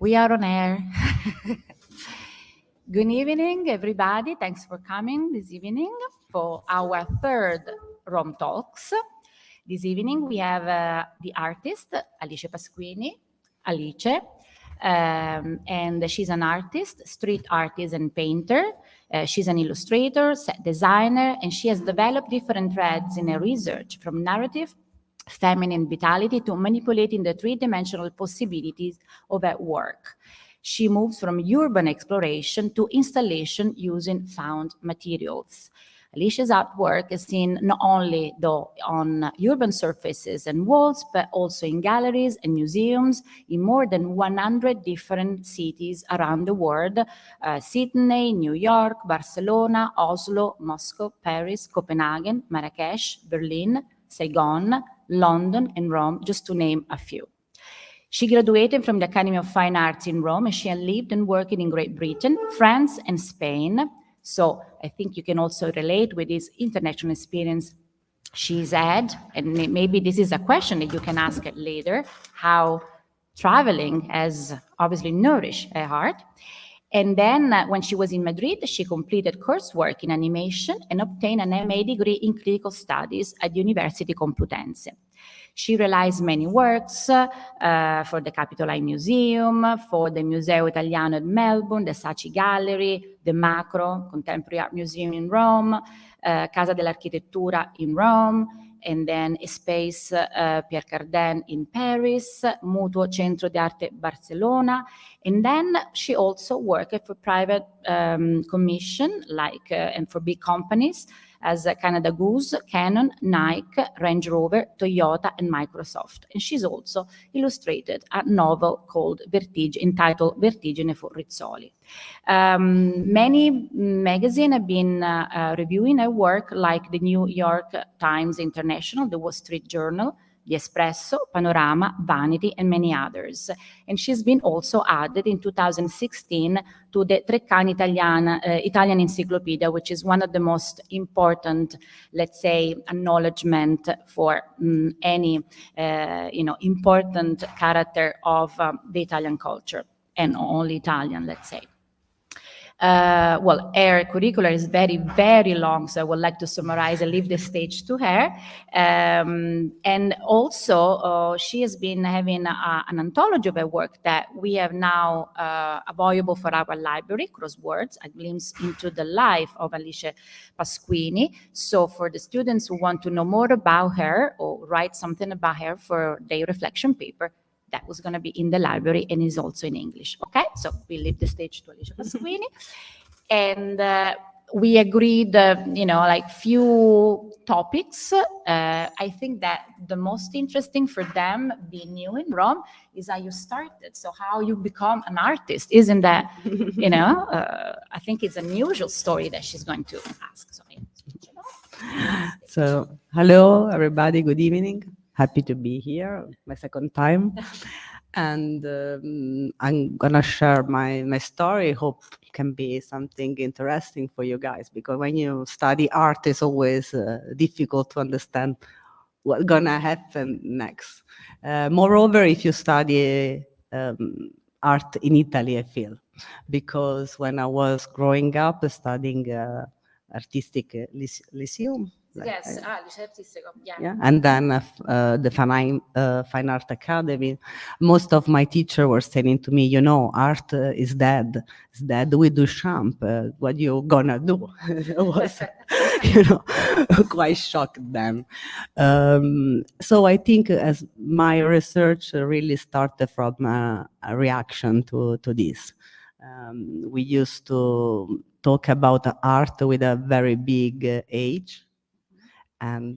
We are on air. Good evening, everybody. Thanks for coming this evening for our third Rome Talks. This evening we have the artist, Alicè Pasquini, Alicè, and she's an artist, street artist and painter. She's an illustrator, set designer, and she has developed different threads in her research, from narrative, feminine vitality, to manipulating the three-dimensional possibilities of her work. She moves from urban exploration to installation using found materials. Alicè's artwork is seen not only though on urban surfaces and walls, but also in galleries and museums in more than 100 different cities around the world: Sydney, New York, Barcelona, Oslo, Moscow, Paris, Copenhagen, Marrakesh, Berlin, Saigon, London, and Rome, just to name a few. She graduated from the Academy of Fine Arts in Rome, and she had lived and worked in Great Britain, France, and Spain. So I think you can also relate with this international experience she's had, and maybe this is a question that you can ask her later, how traveling has obviously nourished her heart. And then when she was in Madrid, she completed coursework in animation and obtained an MA degree in critical studies at the University Complutense. She realized many works for the Capitoline Museum, for the Museo Italiano at Melbourne, the Saatchi Gallery, the Macro Contemporary Art Museum in Rome, Casa dell'Architettura in Rome, and then Space Pierre Cardin in Paris, Mutuo Centro di Arte Barcelona. And then she also worked for private commission, like and for big companies as Canada Goose, Canon, Nike, Range Rover, Toyota, and Microsoft. And she's also illustrated a novel called entitled Vertigine for Rizzoli. Many magazines have been reviewing her work, like the New York Times International, the Wall Street Journal, The Espresso, Panorama, Vanity, and many others. And she's been also added in 2016 to the Treccani Italian Encyclopedia, which is one of the most important, let's say, acknowledgement for any important character of the Italian culture, and only Italian, let's say. Well, her curricula is very, very long, so I would like to summarize and leave the stage to her. And also, she has been having an anthology of her work that we have now available for our library, Crosswords, a glimpse into the life of Alicè Pasquini. So for the students who want to know more about her or write something about her for their reflection paper, that was going to be in the library and is also in English. Okay, so we leave the stage to Alicè Pasquini. And we agreed, like few topics. I think that the most interesting for them, being new in Rome, is how you started. So how you become an artist, isn't that? I think it's an unusual story that she's going to ask. So, So, hello everybody, good evening. Happy to be here, my second time. And I'm gonna share my story. Hope can be something interesting for you guys, because when you study art, it's always difficult to understand what's gonna happen next. Moreover, if you study art in Italy, I feel, because when I was growing up studying artistic lyceum. yes, Liceo Artistico, Yeah, and then the Fine Art Academy. Most of my teachers were saying to me, art is dead. It's dead with Duchamp. What you gonna do? I was, quite shocked then. So I think as my research really started from a reaction to this. We used to talk about art with a very big age, and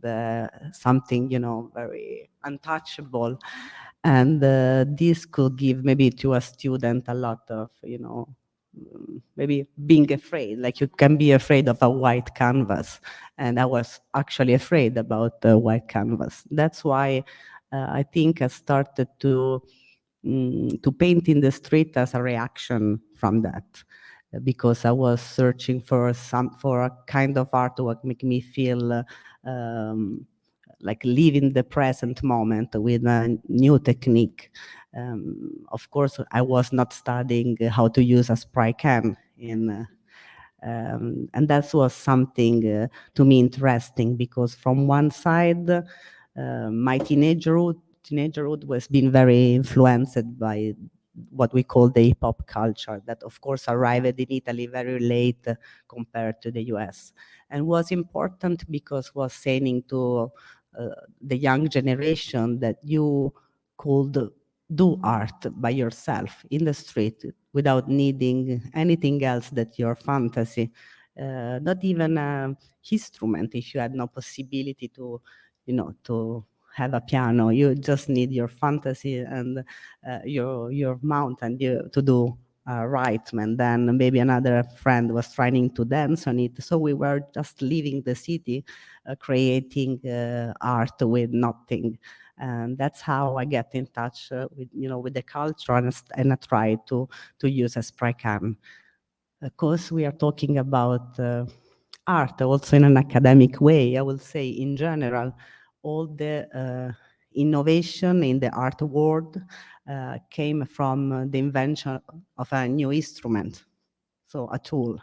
something, very untouchable. And this could give maybe to a student a lot of, maybe being afraid, like you can be afraid of a white canvas. And I was actually afraid about the white canvas. That's why I think I started to paint in the street as a reaction from that, because I was searching for a kind of art that make me feel like living the present moment with a new technique. Of course, I was not studying how to use a spray can and that was something to me interesting, because from one side, my teenagerhood was being very influenced by what we call the hip hop culture, that of course arrived in Italy very late compared to the US, and was important because was saying to the young generation that you could do art by yourself in the street without needing anything else that your fantasy, not even an instrument. If you had no possibility to, to have a piano, you just need your fantasy and your mount and to do rhythm, and then maybe another friend was trying to dance on it. So we were just leaving the city, creating art with nothing. And that's how I get in touch with the culture, and I try to use a spray can. Of course, we are talking about art also in an academic way. I will say in general, all the innovation in the art world came from the invention of a new instrument, so a tool.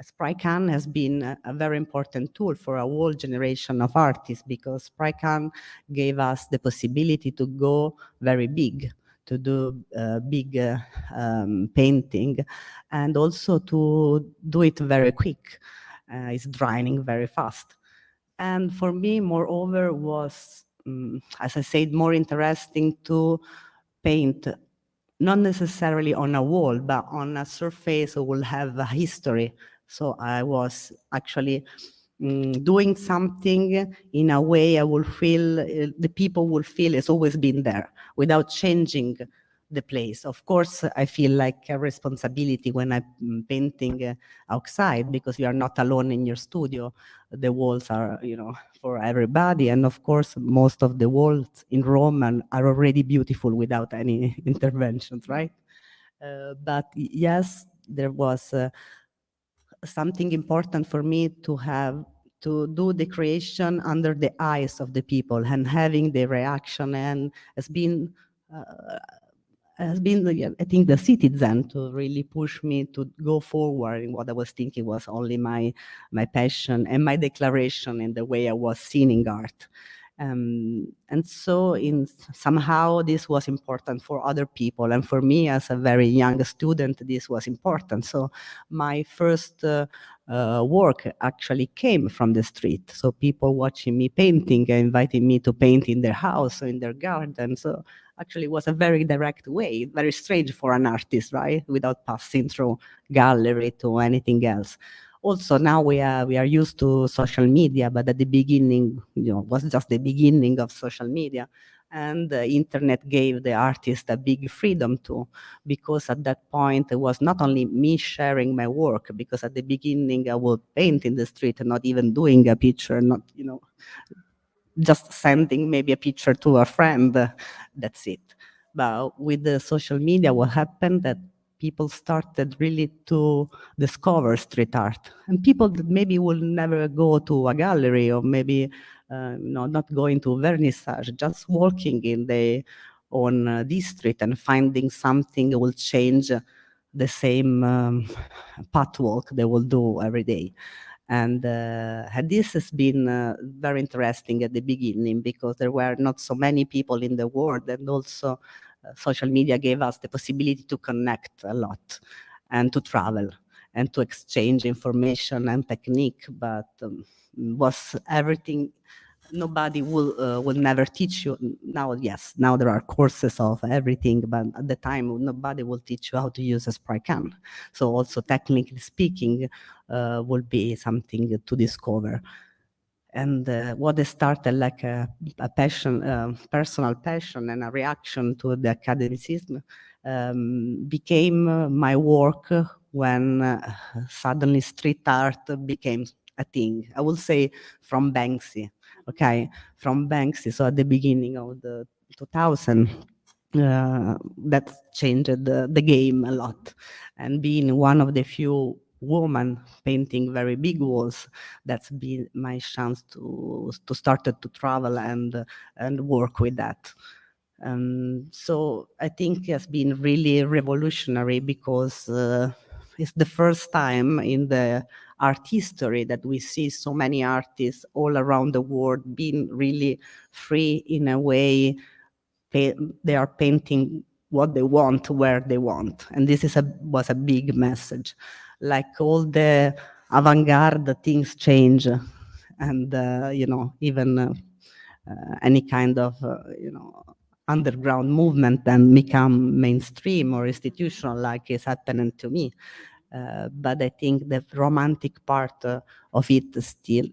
Spray can has been a very important tool for a whole generation of artists, because spray can gave us the possibility to go very big, to do big painting, and also to do it very quick. It's drying very fast. And for me, moreover, was, as I said, more interesting to paint not necessarily on a wall, but on a surface that will have a history. So I was actually doing something in a way I will feel, the people will feel it's always been there without changing the place. Of course, I feel like a responsibility when I'm painting outside, because you are not alone in your studio. The walls are, for everybody. And of course, most of the walls in Rome are already beautiful without any interventions, right? But yes, there was something important for me to have to do the creation under the eyes of the people and having the reaction, and uh, has been, I think, the citizen to really push me to go forward in what I was thinking was only my passion and my declaration in the way I was seeing art. And so somehow this was important for other people, and for me as a very young student this was important. So my first work actually came from the street, so people watching me painting and inviting me to paint in their house or in their garden. So actually it was a very direct way, very strange for an artist, right, without passing through gallery to anything else. Also, now we are used to social media, but at the beginning, was just the beginning of social media. And the internet gave the artist a big freedom too, because at that point it was not only me sharing my work, because at the beginning I would paint in the street and not even doing a picture, not, just sending maybe a picture to a friend, that's it. But with the social media, what happened that people started really to discover street art, and people that maybe will never go to a gallery, or maybe not going to vernissage, just walking in the on this street and finding something will change the same pathwalk they will do every day. And this has been very interesting at the beginning, because there were not so many people in the world, and also social media gave us the possibility to connect a lot and to travel and to exchange information and technique, but was everything. Nobody will never teach you now. Yes, now there are courses of everything, but at the time nobody will teach you how to use a spray can. So also technically speaking, will be something to discover. And what started like a passion, personal passion and a reaction to the academicism, became my work when suddenly street art became a thing. I will say from Banksy, okay, from Banksy. So at the beginning of the 2000, that changed the game a lot. And being one of the few women painting very big walls, that's been my chance to start to travel and work with that. So I think it has been really revolutionary, because it's the first time in the art history that we see so many artists all around the world being really free in a way. They are painting what they want, where they want. And this was a big message. Like all the avant-garde things change, and even any kind of underground movement then become mainstream or institutional, like is happening to me. But I think the romantic part of it is still,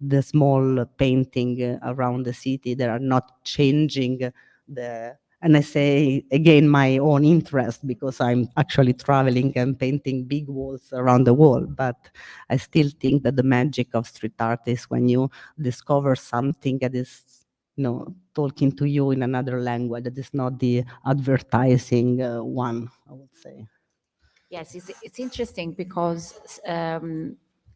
the small painting around the city that are not changing the. And I say again my own interest, because I'm actually traveling and painting big walls around the world. But I still think that the magic of street art is when you discover something that is, talking to you in another language that is not the advertising one, I would say. Yes, it's interesting because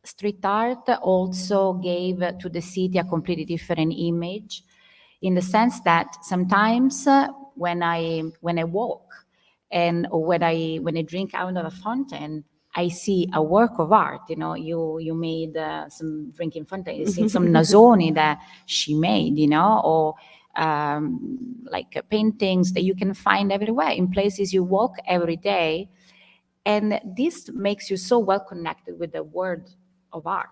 street art also gave to the city a completely different image, in the sense that sometimes when I walk or when I drink out of a fountain, I see a work of art. You made some drinking fountain. You see some Nasoni that she made, or like paintings that you can find everywhere in places you walk every day. And this makes you so well connected with the world of art,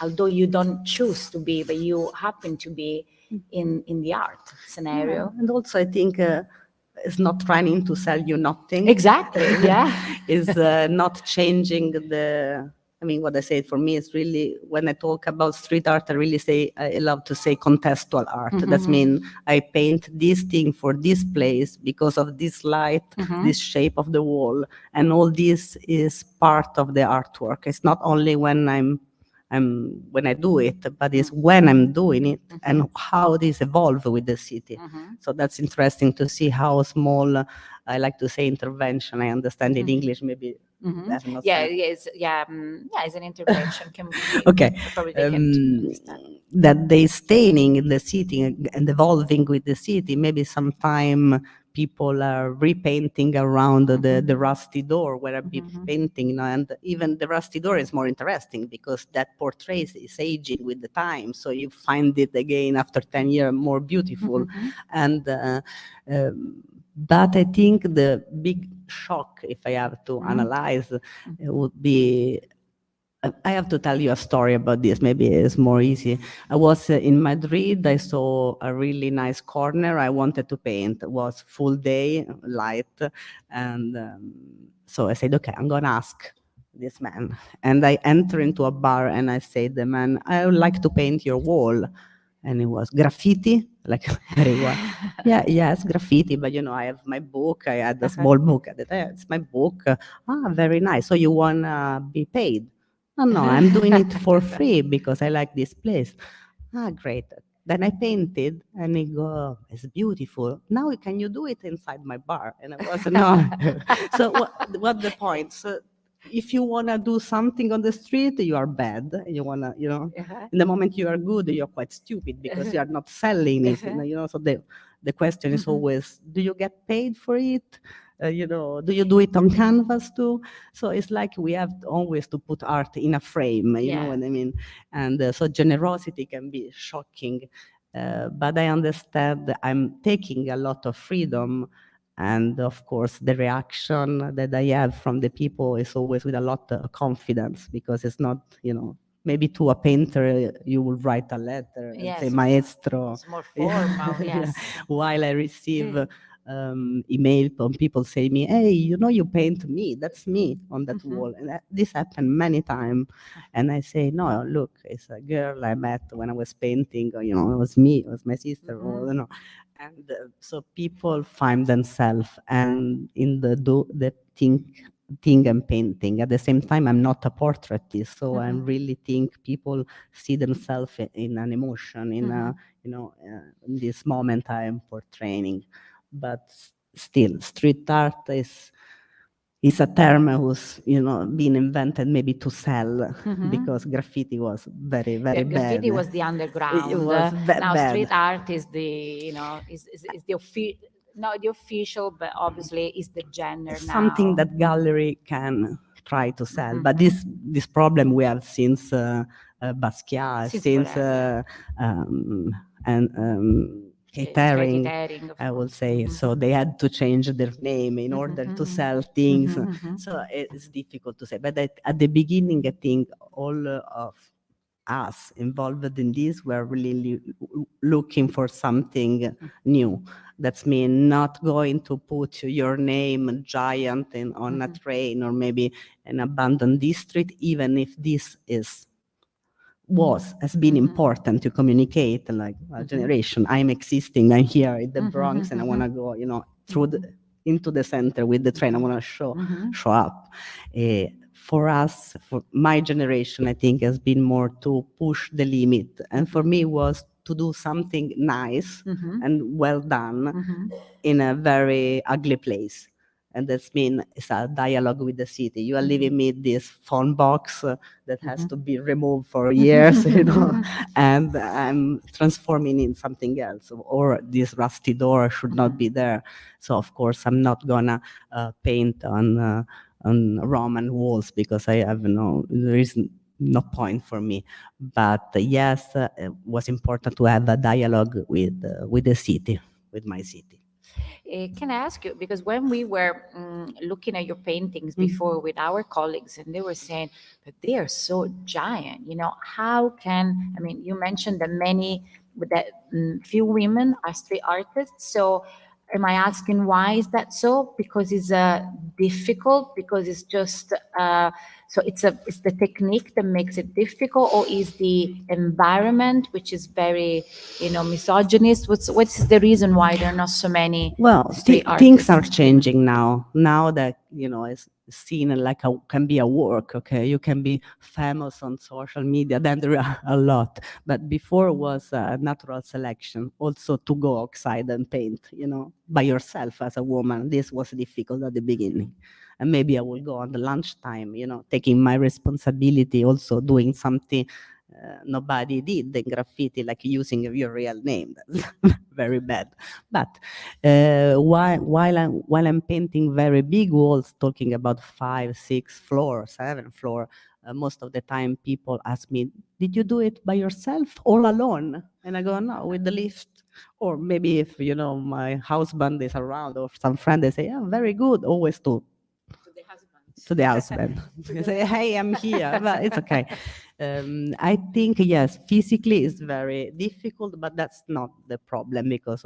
although you don't choose to be, but you happen to be in the art scenario. Yeah. And also I think it's not trying to sell you nothing. Exactly, yeah. Is not changing the. I mean, what I say for me is really, when I talk about street art, I love to say contextual art. That means I paint this thing for this place because of this light, this shape of the wall, and all this is part of the artwork. It's not only when when I do it, but it's when I'm doing it and how this evolve with the city. So that's interesting to see how small, I like to say intervention. I understand in English, maybe. Yeah, yes, yeah, it's an intervention. Okay. Probably they can understand. That they staying in the city and evolving with the city. Maybe sometime people are repainting around the rusty door where I've been painting, and even the rusty door is more interesting because that portrait is aging with the time, so you find it again after 10 years more beautiful. And but I think the big shock, if I have to analyze, it would be, I have to tell you a story about this. Maybe it's more easy. I was in Madrid. I saw a really nice corner I wanted to paint. It was full day, light. And so I said, okay, I'm going to ask this man. And I enter into a bar and I say, the man, I would like to paint your wall. And it was graffiti, like very well. Yeah, yes, graffiti, but I have my book. I had a small book at the time. It's my book. Very nice. So you want to be paid? No, no, I'm doing it for free because I like this place. Great. Then I painted and he go, "Oh, it's beautiful. Now can you do it inside my bar?" And I was, no. So what the point? So if you want to do something on the street, you are bad. You want to, in the moment you are good, you're quite stupid because you are not selling it. So the question is always, do you get paid for it? Do you do it on canvas too? So it's like we have always to put art in a frame, you know Yeah. what I mean? And so generosity can be shocking, but I understand that I'm taking a lot of freedom. And of course, the reaction that I have from the people is always with a lot of confidence, because it's not, maybe to a painter, you will write a letter and say, Yes, maestro. it's more formal, yes. While I receive email from people say me, hey, you paint me, that's me on that wall. And this happened many times. And I say, no, look, it's a girl I met when I was painting, or, it was me, it was my sister, or, And so people find themselves and in the thing I'm painting. At the same time, I'm not a portraitist, so I really think people see themselves in an emotion, in in this moment I am portraying. But still, street art is a term who's been invented maybe to sell, because graffiti was very, very bad. Graffiti was the underground. It was Now bad. street art is the is the not the official, but obviously is the genre now. Something that gallery can try to sell, but this problem we have since Basquiat, since forever. catering, Catering, of I would course. say. So they had to change their name in order to sell things. So it's difficult to say. But at the beginning, I think all of us involved in this were really looking for something new. That's mean not going to put your name giant on a train or maybe an abandoned district, even if this has been important to communicate, like a generation. I'm existing, I'm here in the Bronx, and I want to go, through into the center with the train. I want to show up. For us, for my generation, I think has been more to push the limit, and for me was to do something nice and well done in a very ugly place. And that's mean it's a dialogue with the city. You are leaving me this phone box that has to be removed for years, and I'm transforming in something else. Or this rusty door should not be there. So of course I'm not gonna paint on Roman walls, because there is no point for me. But yes, it was important to have a dialogue with the city, with my city. Can I ask you, because when we were looking at your paintings before with our colleagues, and they were saying that they are so giant, how can, you mentioned that few women are street artists, so am I asking why is that so? Because it's difficult, because it's just, so it's the technique that makes it difficult, or is the environment, which is very, misogynist? What's the reason why there are not so many street artists? Things are changing now. Now that, it's seen like can be a work, okay? You can be famous on social media, then there are a lot. But before it was a natural selection, also to go outside and paint, by yourself as a woman. This was difficult at the beginning. And maybe I will go on the lunchtime, taking my responsibility, also doing something nobody did in graffiti, like using your real name. That's very bad. But while I'm painting very big walls, talking about 5, 6 floors, 7 floor, most of the time people ask me, did you do it by yourself, all alone? And I go, no, with the lift. Or maybe if, my husband is around, or some friend, they say, yeah, very good, always to the husband. You say, hey, I'm here, but it's okay. I think, yes, physically it's very difficult, but that's not the problem, because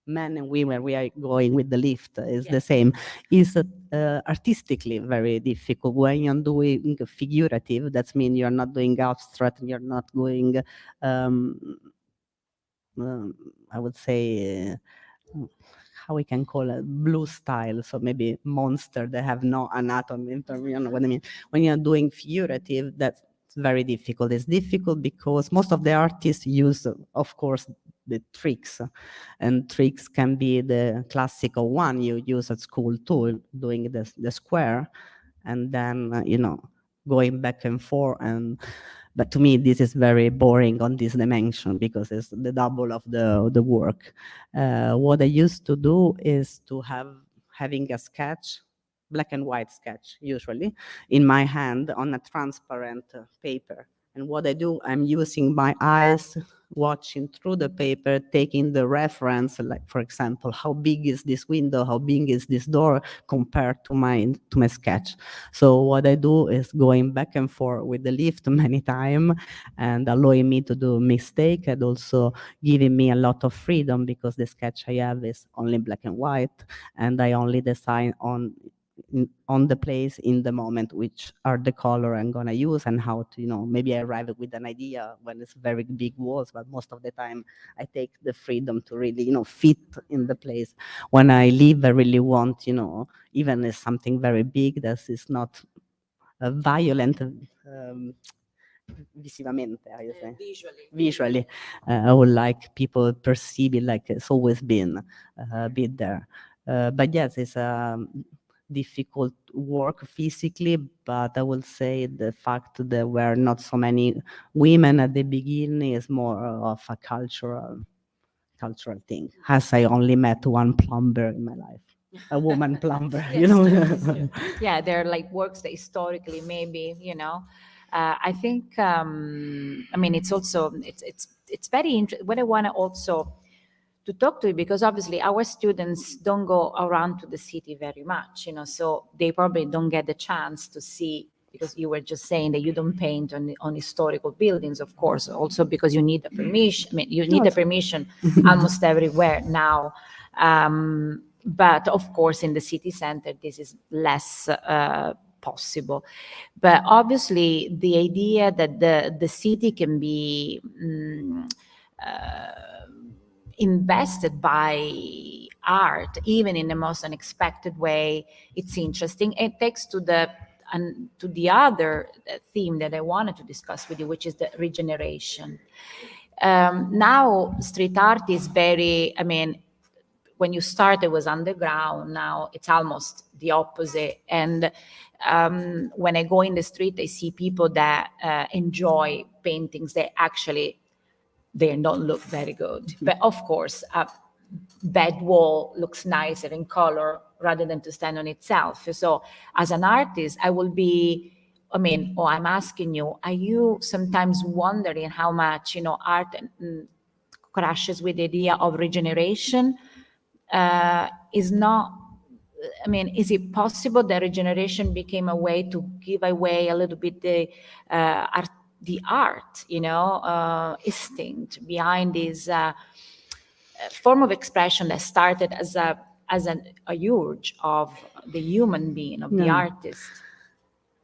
men and women, we are going with the lift, is the Yes. same. Is artistically very difficult. When you're doing figurative, that means you're not doing abstract, you're not going, um, I would say, how we can call it, blue style, so maybe monster that have no anatomy, you know what I mean? When you're doing figurative, that's very difficult. It's difficult because most of the artists use, of course, the tricks, and tricks can be the classical one you use at school too, doing the square, and then, going back and forth. But to me, this is very boring on this dimension because it's the double of the work. What I used to do is to having a sketch, black and white sketch usually, in my hand on a transparent paper. And what I do, I'm using my eyes, watching through the paper, taking the reference, like for example, how big is this window, how big is this door compared to my sketch. So what I do is going back and forth with the lift many times and allowing me to do mistake, and also giving me a lot of freedom because the sketch I have is only black and white, and I only design on the place in the moment which are the color I'm gonna use, and how to, maybe I arrive with an idea when it's very big walls, but most of the time I take the freedom to really, fit in the place. When I leave, I really want, even if something very big that is not violent, visivamente, how you say? Visually. I would like people perceive it like it's always been there. But yes, it's difficult work physically, but I will say the fact that there were not so many women at the beginning is more of a cultural thing, as I only met one plumber in my life, a woman plumber. Yeah, they're like works that historically maybe, I think, I mean, it's also, it's very interesting. What I want to also to talk to you, because obviously our students don't go around to the city very much, so they probably don't get the chance to see, because you were just saying that you don't paint on historical buildings, of course, also because you need a permission. I mean, you need a permission almost everywhere now. But of course, in the city center, this is less possible. But obviously, the idea that the city can be invested by art, even in the most unexpected way, it's interesting. It takes to the other theme that I wanted to discuss with you, which is the regeneration. Now, street art is very, I mean, when you start, it was underground. Now it's almost the opposite. And when I go in the street, I see people that enjoy paintings that actually they don't look very good. But of course, a bad wall looks nicer in color rather than to stand on itself. So as an artist, I will be, I mean, or I'm asking you, are you sometimes wondering how much, art crashes with the idea of regeneration? Is not, I mean, is it possible that regeneration became a way to give away a little bit the art, instinct behind this form of expression that started as a urge of the human being, of the artist?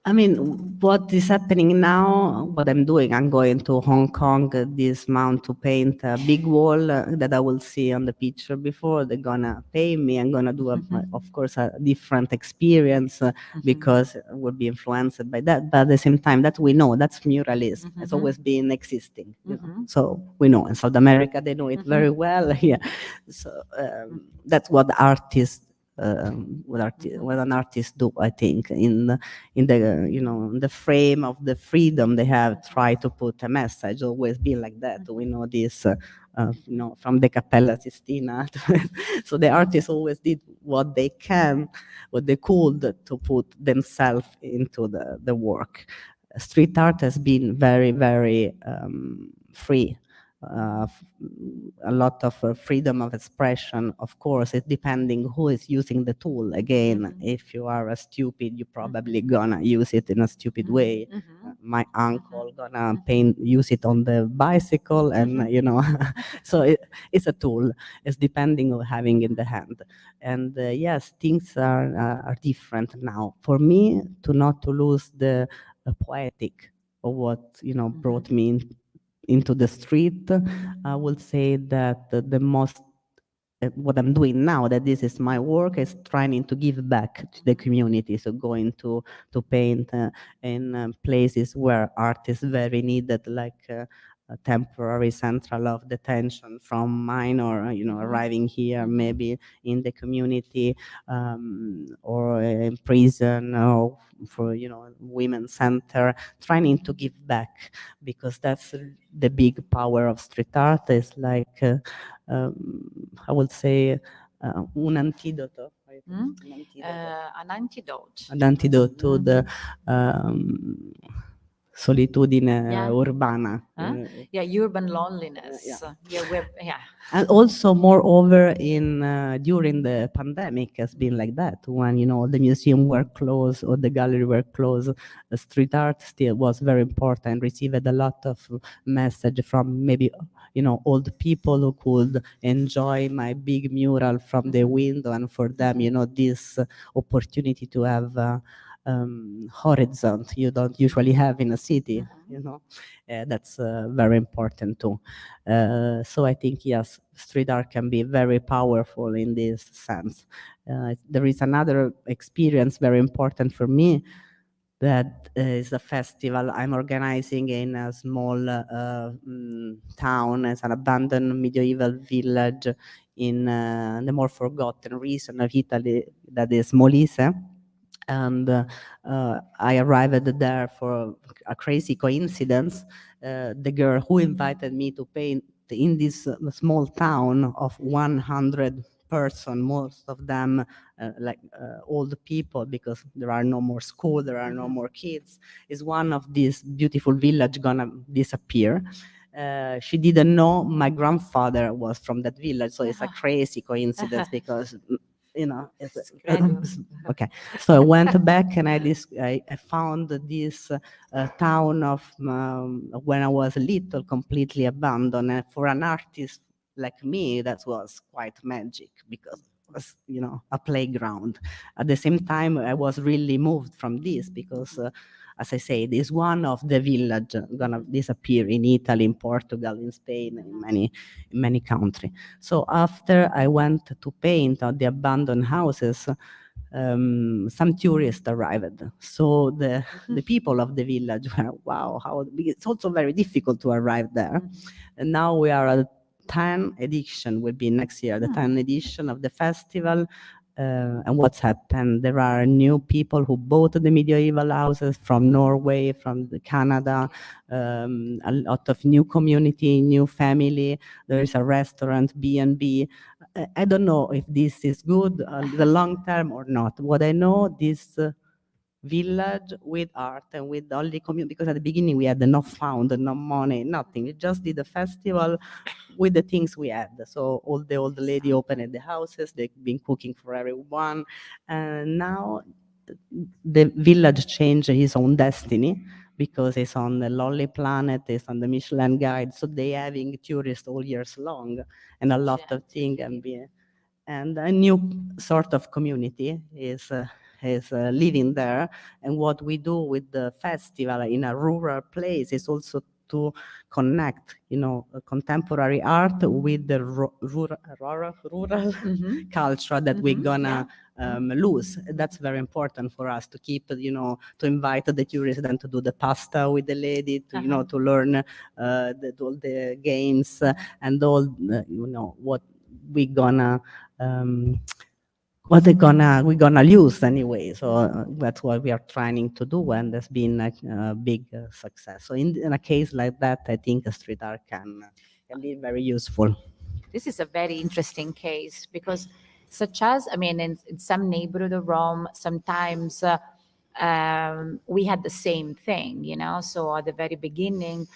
I mean, what is happening now, what I'm doing, I'm going to Hong Kong this month to paint a big wall that I will see on the picture before. They're gonna pay me. I'm gonna do, of course, a different experience because I will be influenced by that. But at the same time, that we know, that's muralism. It's always been existing. So we know. In South America, they know it very well. Yeah. So that's what artists what an artist do, I think, in the in the frame of the freedom they have, try to put a message, always been like that. We know this from the Cappella Sistina. So the artists always did what they can, what they could, to put themselves into the work. Street art has been very, very free a lot of freedom of expression. Of course, it's depending who is using the tool. Again, if you are a stupid, you probably gonna use it in a stupid way. My uncle gonna use it on the bicycle, and so it's a tool. It's depending on having in the hand. And yes, things are different now. For me, not to lose the poetic of what brought me into the street, I would say that the most what I'm doing now, that this is my work, is trying to give back to the community. So going to paint in places where art is very needed, like a temporary central of detention from minor, arriving here, maybe in the community, or in prison, or for women's center, trying to give back, because that's the big power of street art. Is like I would say un antidoto. An antidote. An antidote to the solitudine urbana. Urban loneliness. Yeah. And also, moreover, in during the pandemic, has been like that. When the museum were closed or the gallery were closed, street art still was very important. Received a lot of message from maybe old people who could enjoy my big mural from the window, and for them, this opportunity to have horizon you don't usually have in a city. That's very important too. So I think, yes, street art can be very powerful in this sense. There is another experience very important for me, that is a festival I'm organizing in a small town. It's an abandoned medieval village in the more forgotten region of Italy, that is Molise. And I arrived there for a crazy coincidence. The girl who invited me to paint in this small town of 100 person, most of them old people, because there are no more school, there are no more kids, is one of these beautiful village gonna disappear. She didn't know my grandfather was from that village, so it's a crazy coincidence, because it's okay. So I went back, and I found this town of when I was little, completely abandoned. And for an artist like me, that was quite magic, because it was a playground. At the same time, I was really moved from this, because as I said, is one of the village gonna disappear in Italy, in Portugal, in Spain, in many countries. So after I went to paint on the abandoned houses, some tourists arrived. So the people of the village were, wow, how it's also very difficult to arrive there. And now we are at 10 edition, will be next year, the 10th edition of the festival. And what's happened? There are new people who bought the medieval houses from Norway, from Canada, a lot of new community, new family. There is a restaurant, B&B. I don't know if this is good the long term or not. What I know, this village with art and with only community, because at the beginning we had no fund, no money, nothing. We just did a festival with the things we had. So all the old lady opened the houses, they've been cooking for everyone. And now the village changed his own destiny, because it's on the Lonely Planet, it's on the Michelin Guide. So they having tourists all years long, and a lot of things. And a new sort of community is living there. And what we do with the festival in a rural place is also to connect, contemporary art with the rural culture that we're gonna lose. That's very important for us to keep, to invite the tourists and to do the pasta with the lady, to to learn all the games and all, what we gonna we're gonna use anyway. So that's what we are trying to do, and there's been a big success. So in a case like that, I think a street art can be very useful. This is a very interesting case, because such as, I mean, in some neighborhood of Rome, sometimes we had the same thing, you know. So at the very beginning,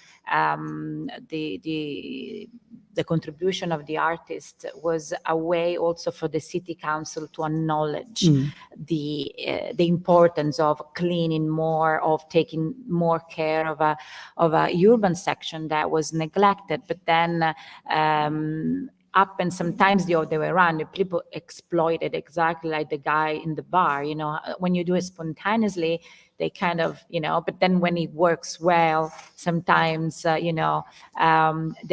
the contribution of the artist was a way also for the city council to acknowledge the importance of cleaning more, of taking more care of a urban section that was neglected. But then and sometimes the other way around, the people exploited exactly like the guy in the bar, you know. When you do it spontaneously, they kind of, you know, but then when it works well, sometimes, there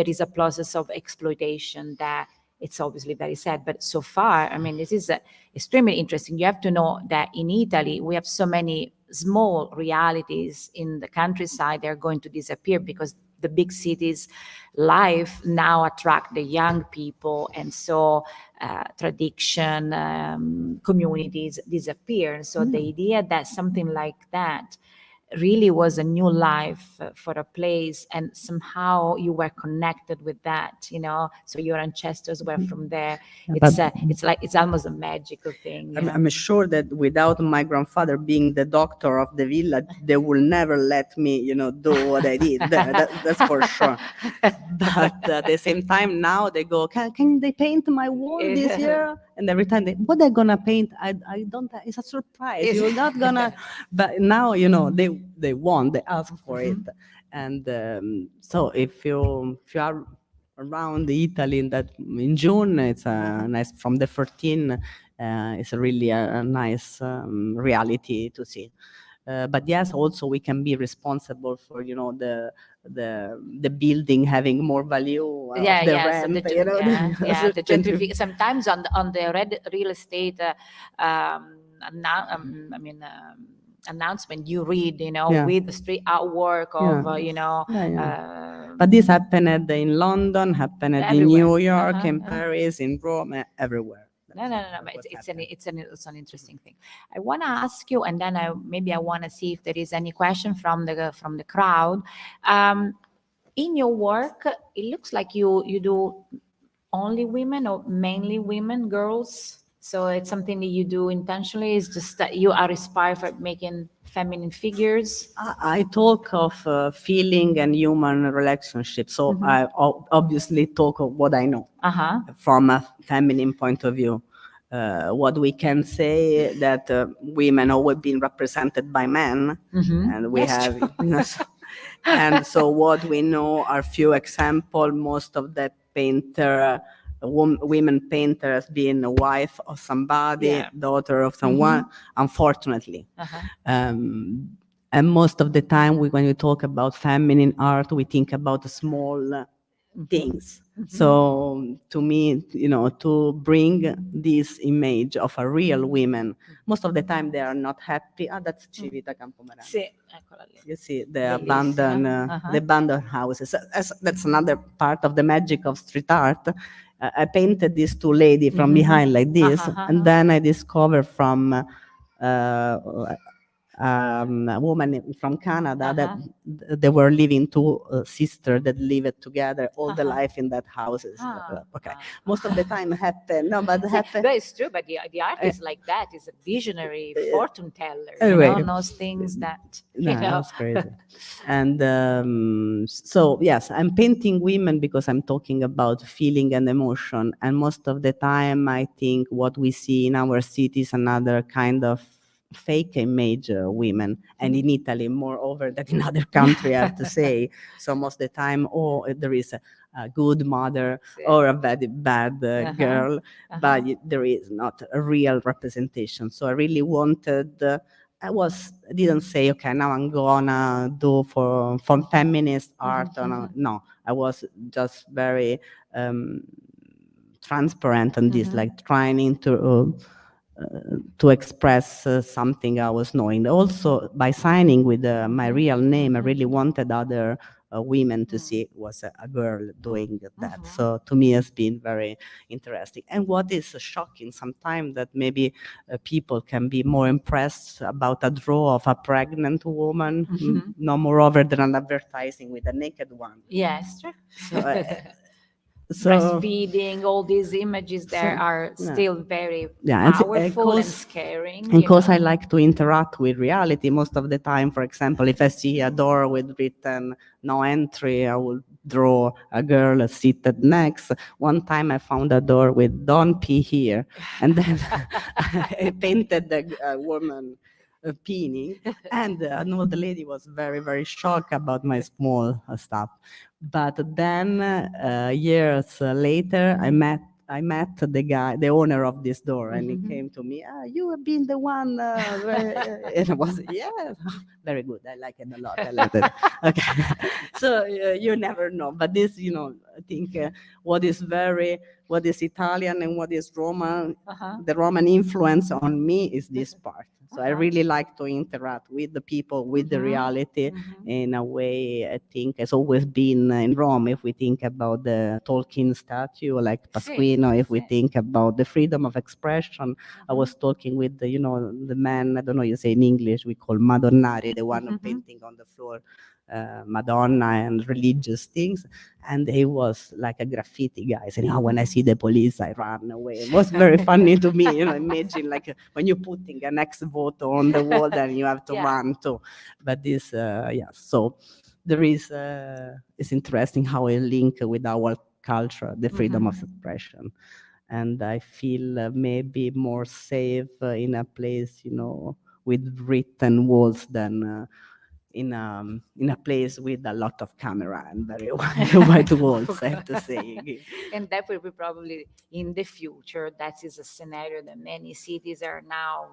is a process of exploitation that it's obviously very sad. But so far, I mean, this is extremely interesting. You have to know that in Italy, we have so many small realities in the countryside. They're going to disappear because the big cities' life now attract the young people, and so tradition, communities disappear. So the idea that something like that really was a new life for a place, and somehow you were connected with that, you know, so your ancestors were from there. It's almost a magical thing, you know? I'm sure that without my grandfather being the doctor of the village, they will never let me, you know, do what I did there. That's for sure. But at the same time, now they go, can they paint my wall this year? And every time what they're gonna paint, I don't. It's a surprise. You're not gonna. But now, you know, they want, they ask for it, and so if you are around Italy in June, it's a nice from the 13. It's really a nice reality to see. But yes, also we can be responsible for, you know, the building having more value of the rent. So you know, the gentrification sometimes on the real estate. Announcement you read, you know, with the street artwork of, you know. But this happened in London, happened everywhere. In New York, in Paris, in Rome, everywhere. No. It's an interesting thing. I want to ask you, and then I want to see if there is any question from the crowd. In your work, it looks like you do only women or mainly women, girls. So it's something that you do intentionally. It's just that you are inspired for making feminine figures. I talk of feeling and human relationships. So I obviously talk of what I know from a feminine point of view. What we can say that women always been represented by men, and we have, you know, and so what we know are few examples. Most of that painter, women painters, being a wife of somebody, daughter of someone, unfortunately. And most of the time, when we talk about feminine art, we think about small things. So to me, you know, to bring this image of a real woman, most of the time they are not happy. That's Civita Campomarano. Sì, eccola lì. You see, the abandoned houses. That's another part of the magic of street art. I painted these two ladies from behind like this, and then I discovered from a woman from Canada that they were living two sisters that lived together all the life in that houses. Most of the time happen. No, but happen. But it's true. But the artist like that is a visionary fortune teller. Anyway, you know, knows things that you know. That's crazy. And so yes, I'm painting women because I'm talking about feeling and emotion. And most of the time, I think what we see in our cities another kind of fake image women, and in Italy moreover than in other countries, I have to say. So most of the time, there is a good mother or a very bad girl, but there is not a real representation. So I really wanted, I didn't say, okay, now I'm gonna do for feminist art. No, I was just very transparent on this, like trying to express something I was knowing. Also, by signing with my real name, I really wanted other women to see it was a girl doing that. So to me, it's been very interesting. And what is shocking sometimes that maybe people can be more impressed about a draw of a pregnant woman, no moreover than an advertising with a naked one. Yes, true. So, breastfeeding, all these images there are still very powerful and scaring. Because I like to interact with reality most of the time. For example, if I see a door with written no entry, I will draw a girl seated next. One time I found a door with don't pee here. And then I painted a woman peeing, and an old lady was very, very shocked about my small stuff. But then years later, I met the guy, the owner of this door, and he came to me. You have been the one, and I was very good. I like it a lot. I like it. Okay, so you never know. But this, I think what is Italian and what is Roman, the Roman influence on me is this part. So I really like to interact with the people, with the reality in a way. I think has always been in Rome. If we think about the Tolkien statue, like Pasquini, if we think about the freedom of expression, I was talking with the man, I don't know you say in English, we call Madonnari, the one painting on the floor. Madonna and religious things, and he was like a graffiti guy saying, when I see the police I run away. It was very funny to me, imagine like when you're putting an X photo on the wall, then you have to run too. But this so there is it's interesting how I link with our culture, the freedom of expression. And I feel maybe more safe in a place with written walls than in a place with a lot of camera and very wide walls, I have to say. And that will be probably in the future. That is a scenario that many cities are now,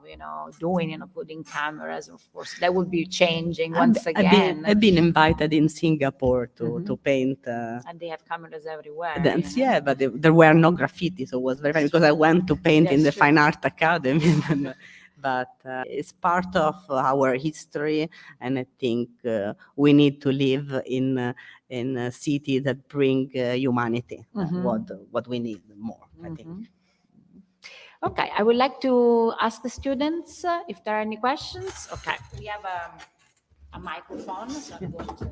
doing, putting cameras. Of course, that will be changing once again. I've been invited in Singapore to paint. And they have cameras everywhere. Yeah, but there were no graffiti, so it was very funny because I went to paint in the Fine Art Academy. But it's part of our history, and I think we need to live in a city that bring humanity, what we need more, I think. Okay, I would like to ask the students if there are any questions. Okay, we have a microphone, so I'm going to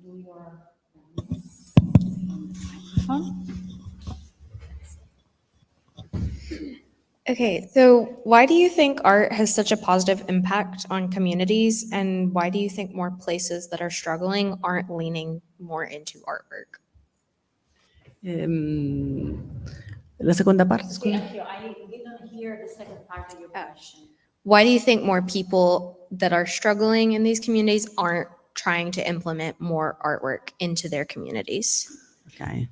do your microphone. Okay, so why do you think art has such a positive impact on communities, and why do you think more places that are struggling aren't leaning more into artwork? La seconda parte, I didn't hear the second part of your question. Why do you think more people that are struggling in these communities aren't trying to implement more artwork into their communities? Okay.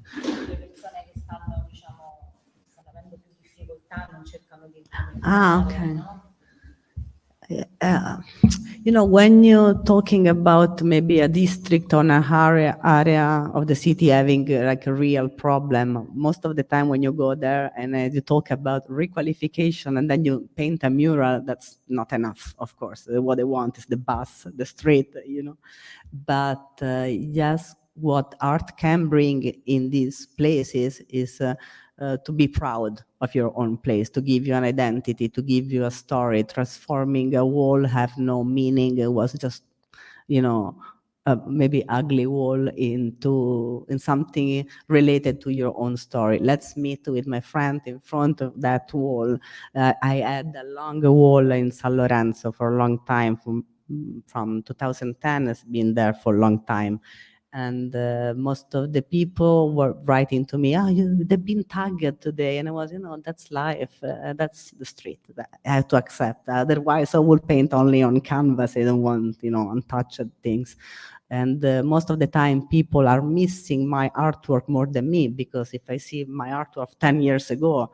Okay. When you're talking about maybe a district or an area of the city having like a real problem, most of the time when you go there and you talk about requalification and then you paint a mural, that's not enough, of course. What they want is the bus, the street, But yes, what art can bring in these places is to be proud of your own place, to give you an identity, to give you a story. Transforming a wall have no meaning. It was just, maybe ugly wall in something related to your own story. Let's meet with my friend in front of that wall. I had a long wall in San Lorenzo for a long time, from 2010. It's been there for a long time. And most of the people were writing to me, they've been tagged today. And I was, that's life. That's the street. I have to accept. Otherwise, I will paint only on canvas. I don't want, untouched things. And most of the time, people are missing my artwork more than me, because if I see my artwork 10 years ago,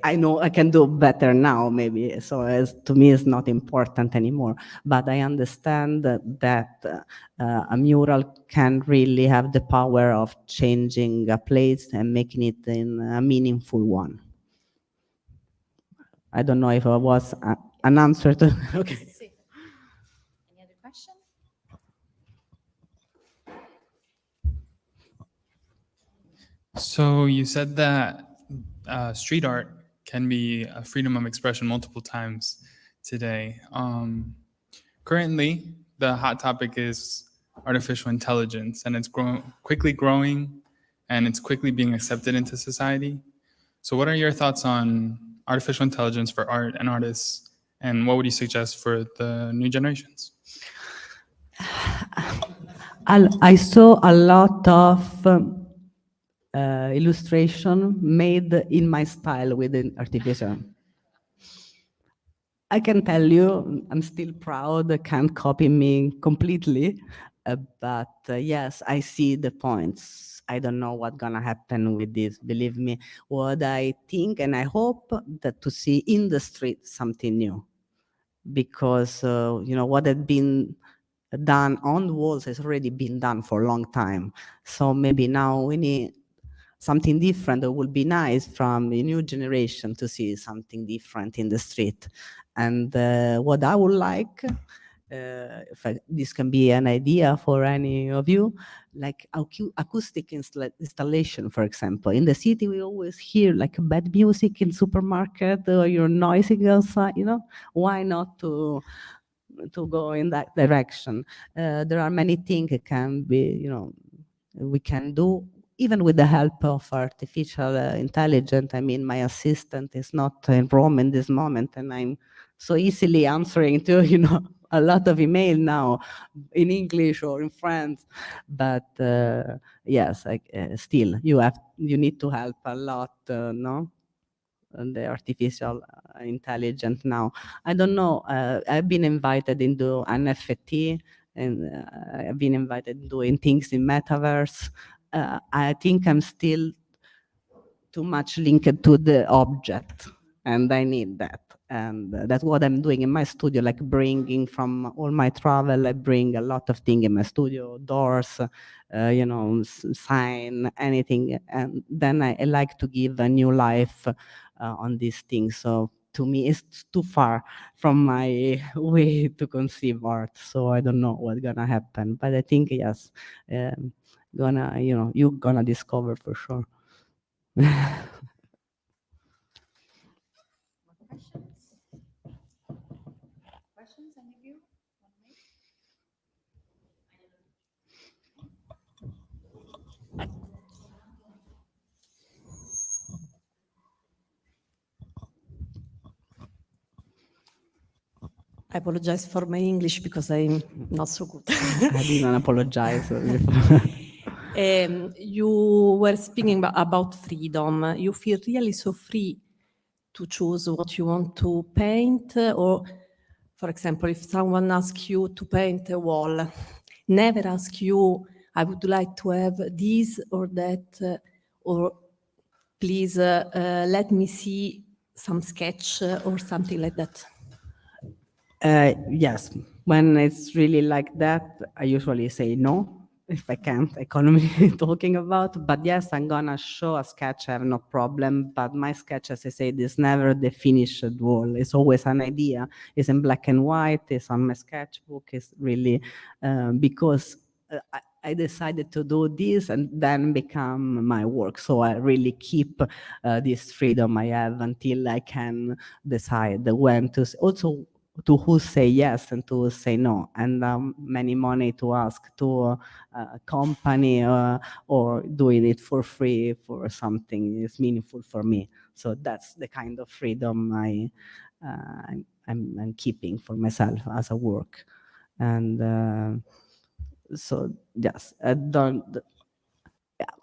I know I can do better now, maybe. So to me, it's not important anymore. But I understand that a mural can really have the power of changing a place and making it in a meaningful one. I don't know if it was an answer to. Okay. Any other question? So you said that street art can be a freedom of expression multiple times today. Currently, the hot topic is artificial intelligence, and it's quickly growing, and it's quickly being accepted into society. So what are your thoughts on artificial intelligence for art and artists, and what would you suggest for the new generations? I saw a lot of illustration made in my style within artificial. I can tell you, I'm still proud, can't copy me completely, but yes, I see the points. I don't know what's gonna happen with this, believe me. What I think and I hope that to see in the street something new, because what had been done on the walls has already been done for a long time. So maybe now we need something different. It would be nice from the new generation to see something different in the street. And what I would like, this can be an idea for any of you, like acoustic installation, for example. In the city, we always hear like bad music in supermarket, or you're noisy outside, why not to go in that direction? There are many things that can be, we can do even with the help of artificial intelligence. I mean, my assistant is not in Rome in this moment, and I'm so easily answering to, a lot of email now in English or in French. But yes, still, you need to help a lot, no? And the artificial intelligence now. I don't know. I've been invited into NFT, and I've been invited doing things in metaverse. I think I'm still too much linked to the object, and I need that. And that's what I'm doing in my studio, like bringing from all my travel. I bring a lot of things in my studio, doors, sign, anything. And then I like to give a new life on these things. So to me, it's too far from my way to conceive art. So I don't know what's gonna happen, but I think yes, you're gonna discover for sure. Questions, any of you? I apologize for my English because I'm not so good. I didn't apologize before. You were speaking about freedom. You feel really so free to choose what you want to paint, or, for example, if someone asks you to paint a wall, never ask you, I would like to have this or that, or please let me see some sketch or something like that. Yes, when it's really like that, I usually say no, if I can't economically talking about. But yes, I'm gonna show a sketch, I have no problem. But my sketch, as I said, is never the finished wall. It's always an idea. It's in black and white, it's on my sketchbook. It's really because I decided to do this and then become my work. So I really keep this freedom I have until I can decide when to also to who say yes and to say no, and many money to ask to a company or doing it for free for something is meaningful for me. So that's the kind of freedom I'm keeping for myself as a work. And so yes, I don't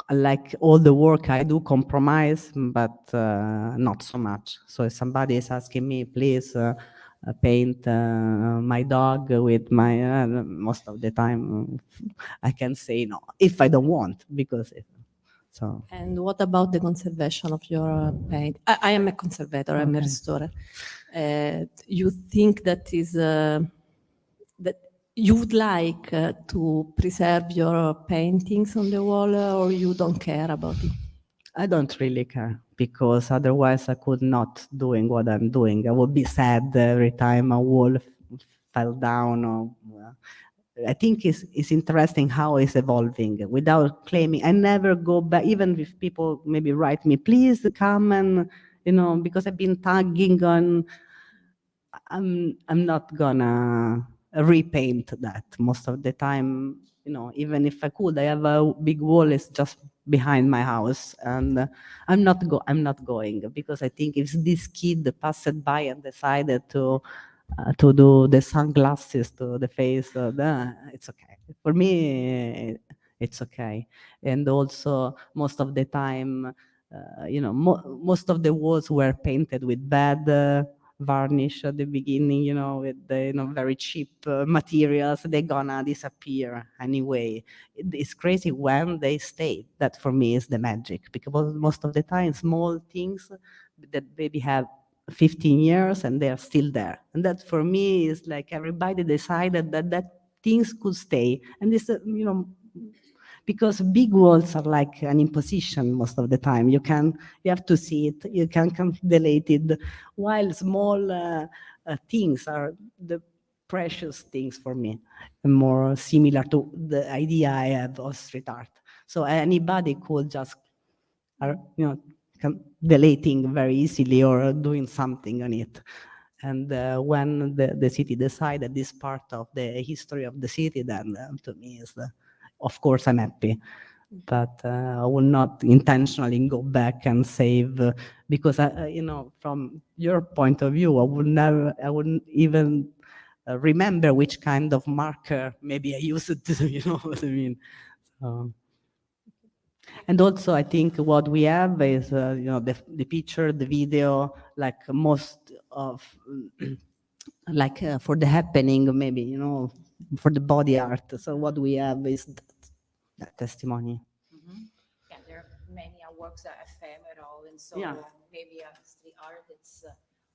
like all the work I do compromise, but not so much. So if somebody is asking me, please paint my dog with my, most of the time I can say no, if I don't want, because so. And what about the conservation of your paint? I am a conservator, I'm a restorer. You think that is that you would like to preserve your paintings on the wall, or you don't care about it? I don't really care, because otherwise I could not doing what I'm doing. I would be sad every time a wall fell down. Or I think it's interesting how it's evolving without claiming. I never go back, even if people maybe write me, please come and, because I've been tagging on. I'm not gonna repaint that most of the time. You know, even if I could, I have a big wall is just behind my house, and I'm not going, because I think if this kid passed by and decided to do the sunglasses to the face, it's okay. For me, it's okay. And also, most of the time, you know, most of the walls were painted with bad varnish at the beginning, you know, with the, you know, very cheap materials. They're gonna disappear anyway. It's crazy when they stay. That for me is the magic, because most of the time, small things that maybe have 15 years and they're still there. And that for me is like everybody decided that things could stay. And this, you know, because big walls are like an imposition most of the time. You have to see it, you can delete it, while small things are the precious things for me, and more similar to the idea I have of street art. So anybody could just, you know, deleting very easily or doing something on it. And when the city decided this part of the history of the city, then to me is, of course, I'm happy. But I will not intentionally go back and save, because you know, from your point of view, I wouldn't even remember which kind of marker maybe I used to, you know what I mean? So. And also, I think what we have is, you know, the picture, the video, like most of, like for the happening, maybe, you know, for the body art. So what we have is that testimony. Yeah, there are many works that are ephemeral, and so Yeah. maybe street art, it's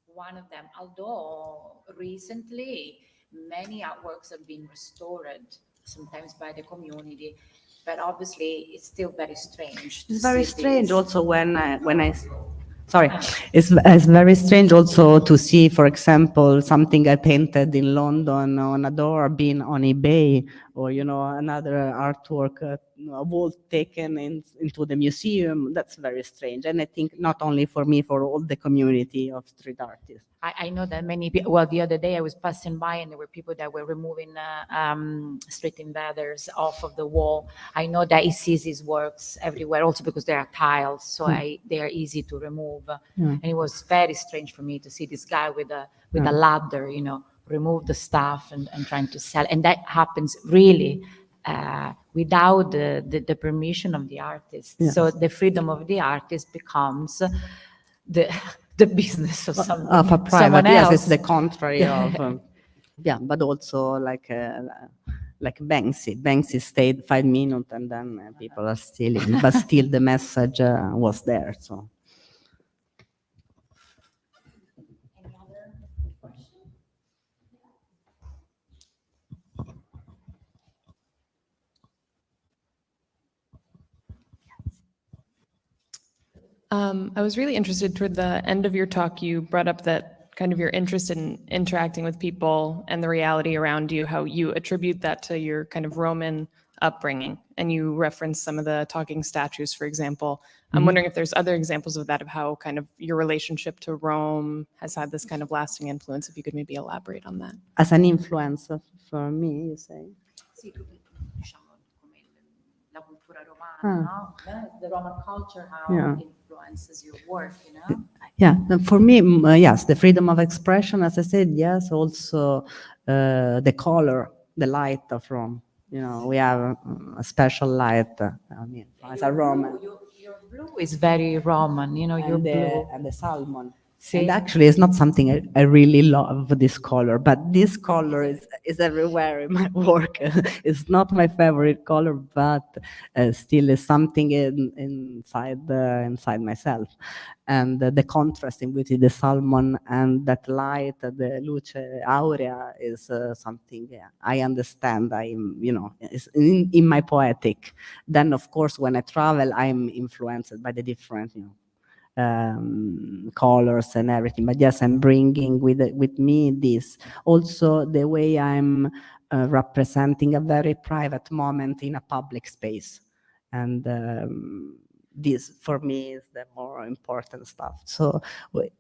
one of them. Although recently, many artworks have been restored, sometimes by the community, but obviously it's still very strange. to It's very see strange this. also when I sorry, it's very strange also to see, for example, something I painted in London on a door being on eBay, or, you know, another artwork, a wall taken into the museum. That's very strange. And I think not only for me, for all the community of street artists. I know that many people, well, the other day I was passing by and there were people that were removing street invaders off of the wall. I know that he sees his works everywhere, also because there are tiles, so they are easy to remove. And it was very strange for me to see this guy with a ladder, you know, remove the stuff and trying to sell. And that happens really without the permission of the artist. Yes. So the freedom of the artist becomes the business of something, Of a private, someone yes, else. it's the contrary of, yeah, but also like Banksy. Banksy stayed 5 minutes and then people are stealing, but still the message was there, so. Any other question? I was really interested toward the end of your talk, you brought up that kind of your interest in interacting with people and the reality around you, how you attribute that to your kind of Roman upbringing. And you referenced some of the talking statues, for example. I'm wondering if there's other examples of that, of how kind of your relationship to Rome has had this kind of lasting influence, if you could maybe elaborate on that. As an influence for me, you say? Sì, diciamo come la cultura romana, no? The Roman culture, how Yeah. it influences your work, you know? Yeah, for me, yes, the freedom of expression, as I said, yes, also the color, the light of Rome. You know, we have a special light, I mean, as a Roman. Your blue is very Roman, you know, your blue. And the salmon. See? And actually, it's not something I really love, this color, but this color is everywhere in my work. It's not my favorite color, but still is something inside myself. And the contrast in between the salmon and that light, the luce aurea, is something I understand. You know, it's in my poetic. Then, of course, when I travel, I'm influenced by the different, you know, colors and everything. But yes, I'm bringing with me this. Also, the way I'm representing a very private moment in a public space. And this for me is the more important stuff. So,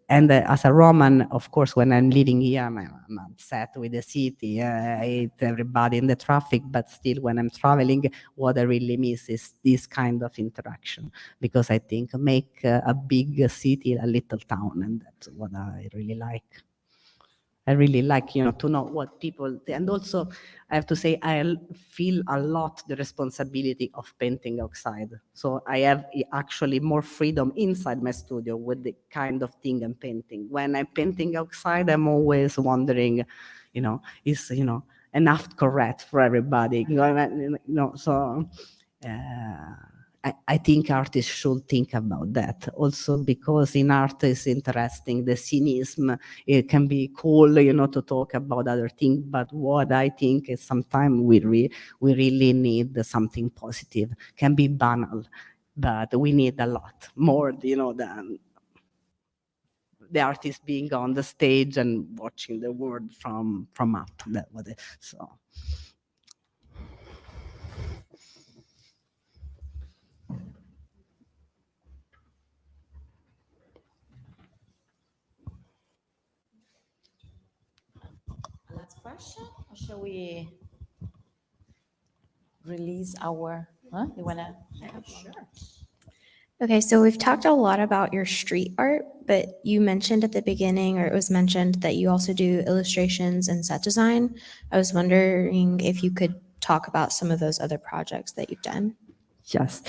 and as a Roman, of course, when I'm living here, I'm upset with the city. I hate everybody in the traffic, but still when I'm traveling, what I really miss is this kind of interaction, because I think make a big city a little town, and that's what I really like. I really like, to know what people, and also I have to say, I feel a lot the responsibility of painting outside. So I have actually more freedom inside my studio with the kind of thing I'm painting. When I'm painting outside, I'm always wondering, is, enough correct for everybody? So I think artists should think about that also, because in art is interesting, the cynicism, it can be cool, to talk about other things, but what I think is sometimes we really need something positive. Can be banal, but we need a lot more, than the artist being on the stage and watching the world from up. That was it. So. Last question, or shall we release our? You wanna? Sure. Okay, so we've talked a lot about your street art, but you mentioned at the beginning, or it was mentioned, that you also do illustrations and set design. I was wondering if you could talk about some of those other projects that you've done. Yes.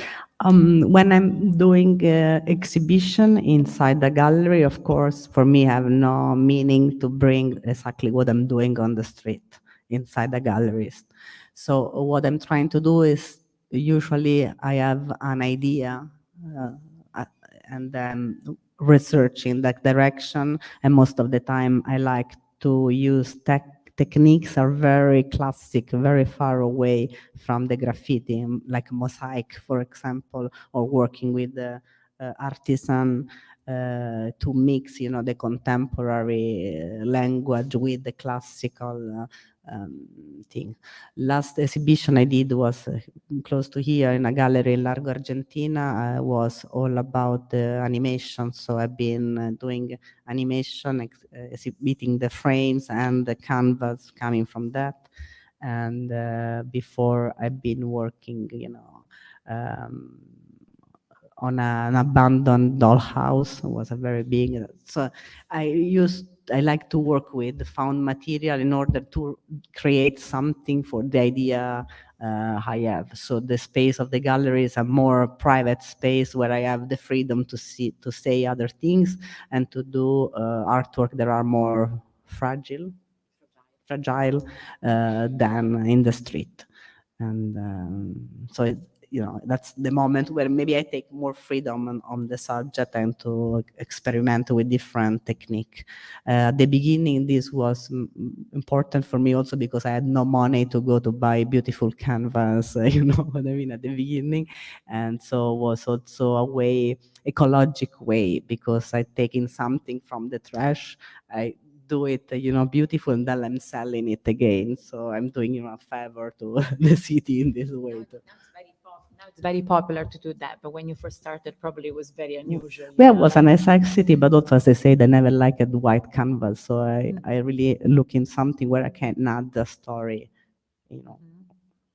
When I'm doing exhibition inside the gallery, of course, for me, have no meaning to bring exactly what I'm doing on the street inside the galleries. So what I'm trying to do is, usually I have an idea and then research in that direction. And most of the time I like to use techniques are very classic, very far away from the graffiti, like mosaic, for example, or working with the artisan to mix, the contemporary language with the classical thing. Last exhibition I did was close to here in a gallery in Largo Argentina. Was all about animation. So I've been doing animation, exhibiting the frames and the canvas coming from that. And before I've been working, on an abandoned dollhouse. It was a very big. So I like to work with found material in order to create something for the idea I have. So the space of the gallery is a more private space where I have the freedom to say other things and to do artwork that are more fragile than in the street. And so that's the moment where maybe I take more freedom on the subject and to experiment with different technique. At the beginning, this was important for me also because I had no money to go to buy beautiful canvas, you know what I mean, at the beginning. And so it was also a way, ecologic way, because I taking something from the trash, I do it, beautiful, and then I'm selling it again. So I'm doing, a favor to the city in this way. Now it's very popular to do that, but when you first started, probably it was very unusual. Well, it was a nice city, but also, as I said, I never liked white canvas. So I really look in something where I can add the story,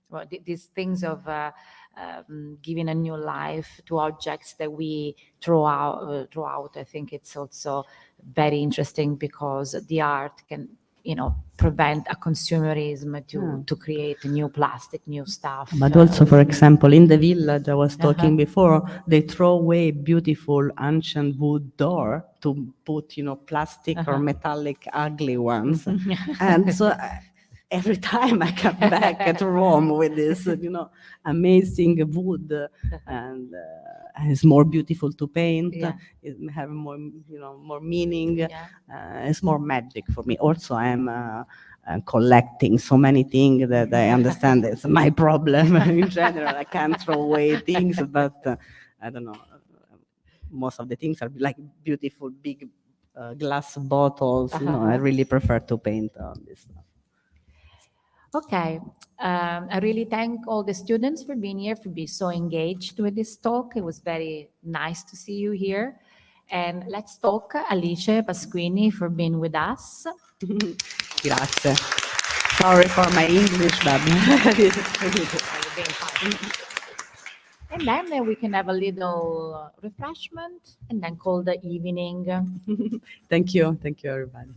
Well, these things of giving a new life to objects that we throw out, I think it's also very interesting, because the art can, prevent a consumerism to create new plastic, new stuff. But also, for example, in the village I was talking before, they throw away beautiful ancient wood door to put, plastic or metallic ugly ones. And so every time I come back at Rome with this, amazing wood, and it's more beautiful to paint. It have more, more meaning. It's more magic for me. Also, I'm collecting so many things that I understand it's my problem in general. I can't throw away things, but I don't know. Most of the things are like beautiful big glass bottles. I really prefer to paint on this stuff. Okay, I really thank all the students for being here, for being so engaged with this talk. It was very nice to see you here. And let's talk Alicè Pasquini for being with us. Grazie. Sorry for my English, but And then we can have a little refreshment and then call the evening. thank you. Thank you, everybody.